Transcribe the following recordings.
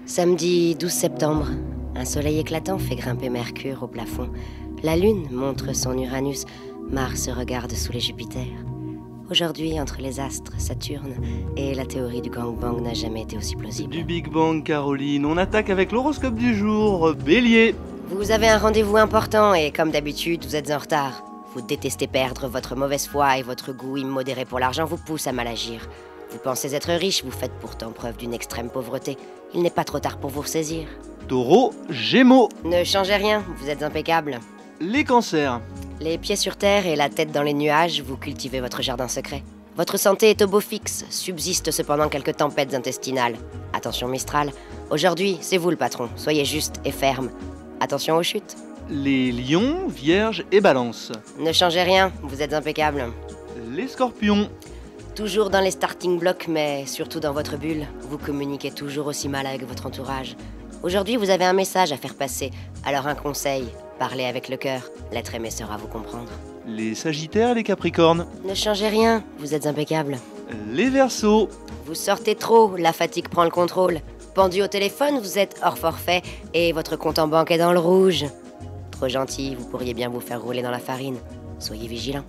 Samedi 12 septembre, un soleil éclatant fait grimper Mercure au plafond. La Lune montre son Uranus, Mars regarde sous les Jupiters. Aujourd'hui, entre les astres, Saturne et la théorie du gangbang n'a jamais été aussi plausible. Du Big Bang, Caroline, on attaque avec l'horoscope du jour, Bélier. Vous avez un rendez-vous important et, comme d'habitude, vous êtes en retard. Vous détestez perdre, votre mauvaise foi et votre goût immodéré pour l'argent vous poussent à mal agir. Vous pensez être riche, vous faites pourtant preuve d'une extrême pauvreté. Il n'est pas trop tard pour vous ressaisir. Taureau, Gémeaux. Ne changez rien, vous êtes impeccable. Les cancers. Les pieds sur terre et la tête dans les nuages, vous cultivez votre jardin secret. Votre santé est au beau fixe, subsistent cependant quelques tempêtes intestinales. Attention Mistral, aujourd'hui, c'est vous le patron, soyez juste et ferme. Attention aux chutes. Les lions, Vierge et Balance. Ne changez rien, vous êtes impeccable. Les scorpions. Toujours dans les starting blocks, mais surtout dans votre bulle, vous communiquez toujours aussi mal avec votre entourage. Aujourd'hui, vous avez un message à faire passer, alors un conseil, parlez avec le cœur, l'être aimé saura vous comprendre. Les sagittaires, les capricornes. Ne changez rien, vous êtes impeccable. Les verseaux. Vous sortez trop, la fatigue prend le contrôle. Pendu au téléphone, vous êtes hors forfait et votre compte en banque est dans le rouge. Trop gentil, vous pourriez bien vous faire rouler dans la farine. Soyez vigilants.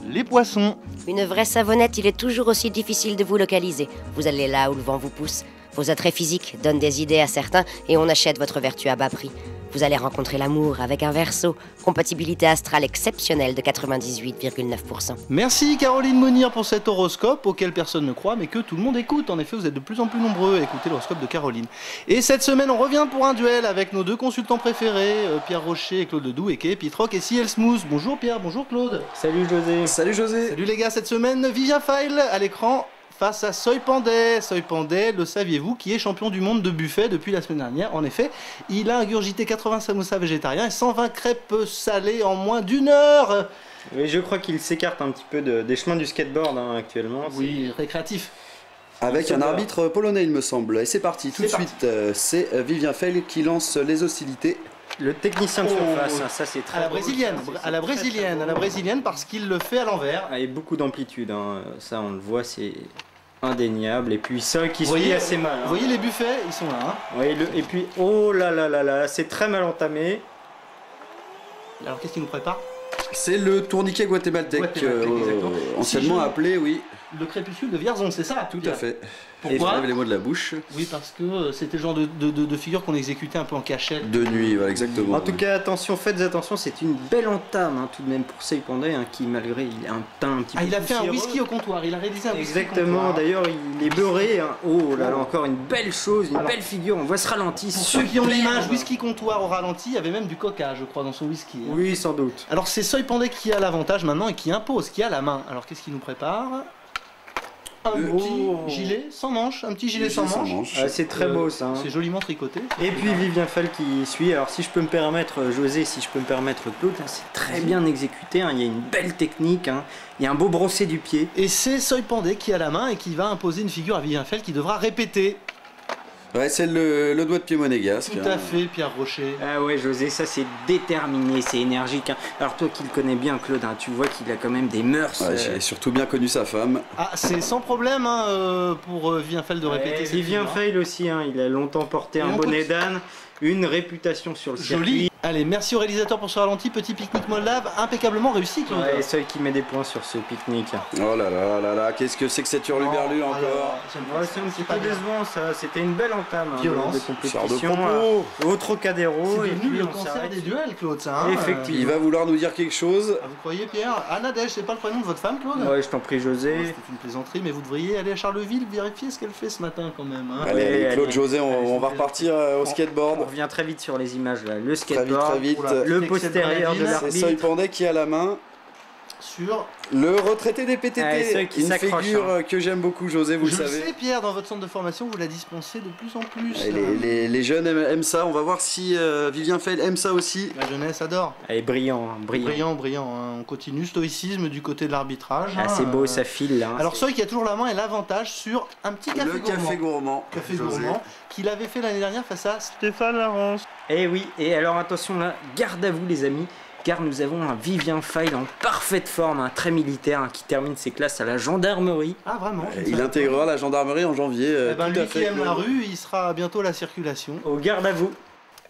Les poissons. Une vraie savonnette, il est toujours aussi difficile de vous localiser. Vous allez là où le vent vous pousse. Vos attraits physiques donnent des idées à certains et on achète votre vertu à bas prix. Vous allez rencontrer l'amour avec un Verseau. Compatibilité astrale exceptionnelle de 98,9%. Merci Caroline Monir pour cet horoscope auquel personne ne croit mais que tout le monde écoute. En effet, vous êtes de plus en plus nombreux à écouter l'horoscope de Caroline. Et cette semaine, on revient pour un duel avec nos deux consultants préférés, Pierre Rocher et Claude Ledoux, et Pitrock et CL Smooth. Bonjour Pierre, bonjour Claude. Salut José. Salut José. Salut les gars, cette semaine, Vivien File à l'écran face à Soy Pandey. Soy Pandey, le saviez-vous, qui est champion du monde de buffet depuis la semaine dernière. En effet, il a ingurgité 80 samoussas végétariens et 120 crêpes salées en moins d'une heure. Oui, je crois qu'il s'écarte un petit peu des chemins du skateboard actuellement. Oui, récréatif. Avec un arbitre polonais, il me semble. Et c'est parti, tout de suite. C'est Vivien Fell qui lance les hostilités. Le technicien de surface, ça c'est très à la beau, brésilienne, à la brésilienne parce qu'il le fait à l'envers. Avec beaucoup d'amplitude, ça on le voit, c'est indéniable. Et puis ça qui se fait assez mal. Vous voyez les buffets, ils sont là. Hein. Oui, et puis oh là là là là, c'est très mal entamé. Alors qu'est-ce qu'il nous prépare? C'est le tourniquet guatémaltèque, anciennement appelé, oui. Le crépuscule de Vierzon, c'est ça? Tout à fait. Pourquoi? Et les mots de la bouche. Oui, parce que c'était le genre de figure qu'on exécutait un peu en cachette. De nuit, voilà, exactement. En tout cas, attention, faites attention, c'est une belle entame tout de même pour Soy Pandey, qui malgré il a un teint un petit peu. Il a fait un whisky au comptoir, il a réalisé un whisky. Exactement, d'ailleurs il est beurré. Oh là là, encore une belle chose, une belle figure, on voit ce ralenti. Pour ceux qui ont l'image, whisky comptoir au ralenti, il y avait même du coca, je crois, dans son whisky. Hein. Oui, sans doute. Alors c'est Soy Pandey qui a l'avantage maintenant et qui impose, qui a la main. Alors qu'est-ce qu'il nous prépare? Un petit gilet sans manche, un petit gilet sans manche. Ah, c'est très beau ça. C'est joliment tricoté. Et puis Vivien Fell qui suit. Alors si je peux me permettre, José, si je peux me permettre Claude, c'est très bien exécuté. Il y a une belle technique. Il y a un beau brossé du pied. Et c'est Soy Pandey qui a la main et qui va imposer une figure à Vivien Fell qui devra répéter. Ouais, c'est le doigt de pied monégasque. Tout à fait, Pierre Rocher. Ah ouais, José, ça c'est déterminé, c'est énergique. Alors toi qui le connais bien, Claude, tu vois qu'il a quand même des mœurs. Ouais, j'ai surtout bien connu sa femme. Ah, c'est sans problème pour Vivien Fell de répéter. Vivien Fell aussi, il a longtemps porté un bonnet d'âne, une réputation sur le circuit. Joli. Allez, merci au réalisateur pour ce ralenti. Petit pique-nique moldave, impeccablement réussi, Claude. Ouais, seul qui met des points sur ce pique-nique. Oh là là là là, qu'est-ce que c'est que cette hurluberlue encore? Ouais, c'est un petit peu décevant ça, c'était une belle entame de compétition. Au Trocadéro. C'est devenu le cancer des duels, Claude, ça. Effectivement. Il va vouloir nous dire quelque chose. Vous croyez, Pierre? Nadège, c'est pas le prénom de votre femme, Claude? Ouais, je t'en prie, José. C'était une plaisanterie, mais vous devriez aller à Charleville vérifier ce qu'elle fait ce matin quand même. Allez, Claude, José, on va repartir au skateboard. On revient très vite sur les images là. Le skateboard. Très vite. Le postérieur de l'arbitre. C'est Soy Pandey qui a la main sur le retraité des PTT, une figure que j'aime beaucoup, José, vous le savez. Je le sais, Pierre, dans votre centre de formation, vous la dispensez de plus en plus. Les jeunes aiment ça, on va voir si Vivien Fell aime ça aussi. La jeunesse adore. Elle est brillant. On continue, stoïcisme du côté de l'arbitrage. C'est beau, ça file là. Alors Soy qui a toujours la main et l'avantage sur un petit café gourmand. Café gourmand. Café gourmand, qu'il avait fait l'année dernière face à Stéphane Larence. Eh oui, et alors attention là, garde à vous les amis. car nous avons un Vivien File en parfaite forme, très militaire, qui termine ses classes à la gendarmerie. Ah vraiment? Il intégrera la gendarmerie en janvier. Eh ben, tout à lui qui fait, aime Claude. la rue, il sera bientôt à la circulation. Au garde à vous.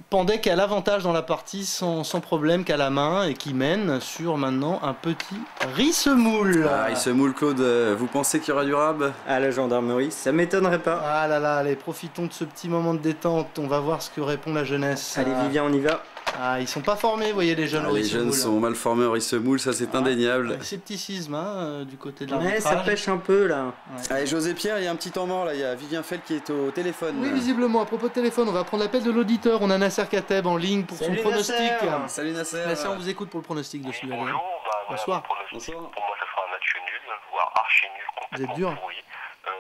Pandek a l'avantage dans la partie sans problème qu'à la main et qui mène sur maintenant un petit riz-semoule. Ah, il se moule, Claude. Vous pensez qu'il y aura du rab? À la gendarmerie, ça m'étonnerait pas. Ah là là, allez, profitons de ce petit moment de détente. On va voir ce que répond la jeunesse. Allez Vivien, on y va. Ah, ils sont pas formés, vous voyez, les jeunes au Les riz-semoule. jeunes sont mal formés au riz-semoule, ça c'est indéniable. Scepticisme du côté de Ouais, l'arbitrage. ça pêche un peu là. Ouais. Allez, José Pierre, il y a un petit temps mort là, il y a Vivien Fell qui est au téléphone. Oui, visiblement, à propos de téléphone, on va prendre l'appel de l'auditeur. On a Nasser Kateb en ligne pour Salut, son pronostic. Nasser. Salut Nasser. Nasser, on vous écoute pour le pronostic de ce duel. Bonjour, Bonsoir. mon pronostic, Bonsoir. pour moi ça sera un match nul, voire archi nul, Vous êtes complètement dur. pourri,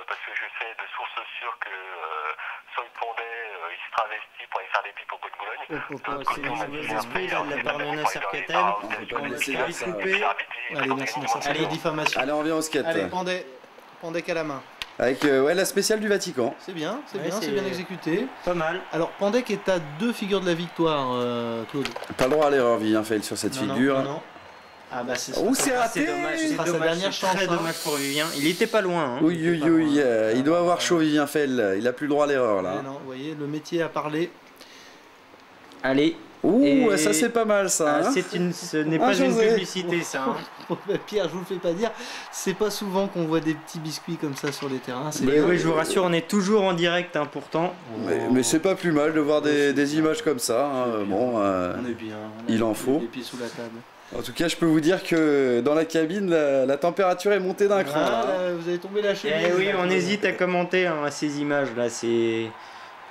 parce que je sais de sources sûres que Sol Pondé, il se travestit pour aller faire des pipes au bout de Boulogne. c'est une mauvaise esprit, de la part de Nasser Kateb. On peut pas le laisser faire ça. Allez, merci Nasser, c'est Allez. de diffamation. Allez, on revient au skate. Allez, Pandek à la main. Avec ouais, la spéciale du Vatican. C'est bien, c'est Ouais, bien, c'est- c'est bien exécuté. Pas mal. Alors, Pandek est à 2 figures de la victoire, Claude. Pas le droit à l'erreur, Vivien Fell, sur cette Non, figure. non, non. Ah bah c'est ça. Ouh, c'est Ah, raté. c'est dommage, Ce c'est sera sa dommage, dernière c'est chance, très hein. dommage pour Vivien. Il était pas loin. Hein. Oui, oui, oui, il doit avoir chaud, Vivien Fell. Il a plus le droit à l'erreur là. Mais non, vous voyez, le métier a parlé. Allez. Ouh, Et- ça c'est pas mal ça. Ah, hein. ce n'est Ah, pas une José. publicité ça. Hein. Pierre, je vous le fais pas dire, c'est pas souvent qu'on voit des petits biscuits comme ça sur les terrains. C'est Mais Et oui, je vous rassure, on est toujours en direct pourtant. Mais c'est pas plus mal de voir des images comme ça. hein. Bon, On est bien. il en faut. Les pieds sous la table. en tout cas, je peux vous dire que dans la cabine, la température est montée d'un cran. Ah, là, hein. là, vous avez tombé la chemise. Eh oui, là, on Claude. hésite à commenter ces images là, c'est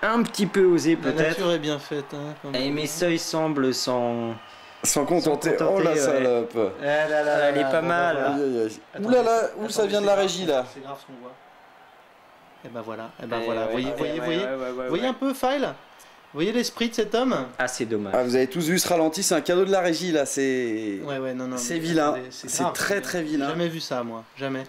un petit peu osé La peut-être. nature est bien faite. Hein, quand Et même. mes seuils semblent sans. Sans contenter. Sans Oh la contenter, ouais. salope. Ah là là, Elle est pas mal. voilà. Aïe, aïe, aïe. Attendez, Ouh là là, c'est- où ça attendez, vient de c'est la grave, régie là. C'est grave ce qu'on voit. Et ben voilà, et ben voilà. Voyez, voyez ouais. un peu, File. Voyez l'esprit de cet homme. Ah, c'est dommage. Ah, vous avez tous vu ce ralenti, c'est un cadeau de la régie là. C'est Ouais, non. C'est mais vilain. attendez, C'est grave, très, très vilain. J'ai jamais vu ça, moi. Jamais.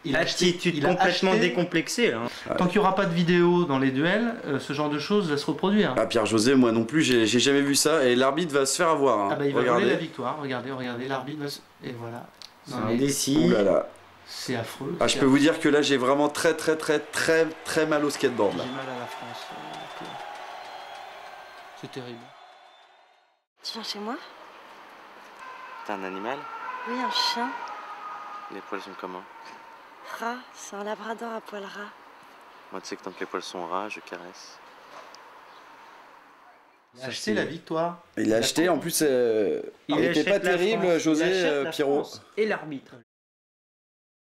Il a Attitude il a complètement acheté- décomplexée là. Tant qu'il n'y aura pas de vidéo dans les duels, ce genre de choses va se reproduire. Ah, Pierre-José, moi non plus, j'ai jamais vu ça. Et l'arbitre va se faire avoir. hein. Ah bah il va Regardez. voler la victoire, regardez, l'arbitre va se... Et voilà. C'est Non, un mais décis. Ouh là là. c'est affreux. Ah, je c'est peux vous affreux. dire que là, j'ai vraiment très mal au skateboard là. J'ai mal à la France. C'est terrible. Tu viens chez moi? T'as un animal? Oui, un chien. Les poils sont comment? Rat, c'est un labrador à poil ras. Moi, tu sais que tant que les poils sont ras, je caresse. Il a acheté la victoire. Il a acheté, en plus, il était achète pas la terrible, France, il José achète la Pierrot. France Et l'arbitre.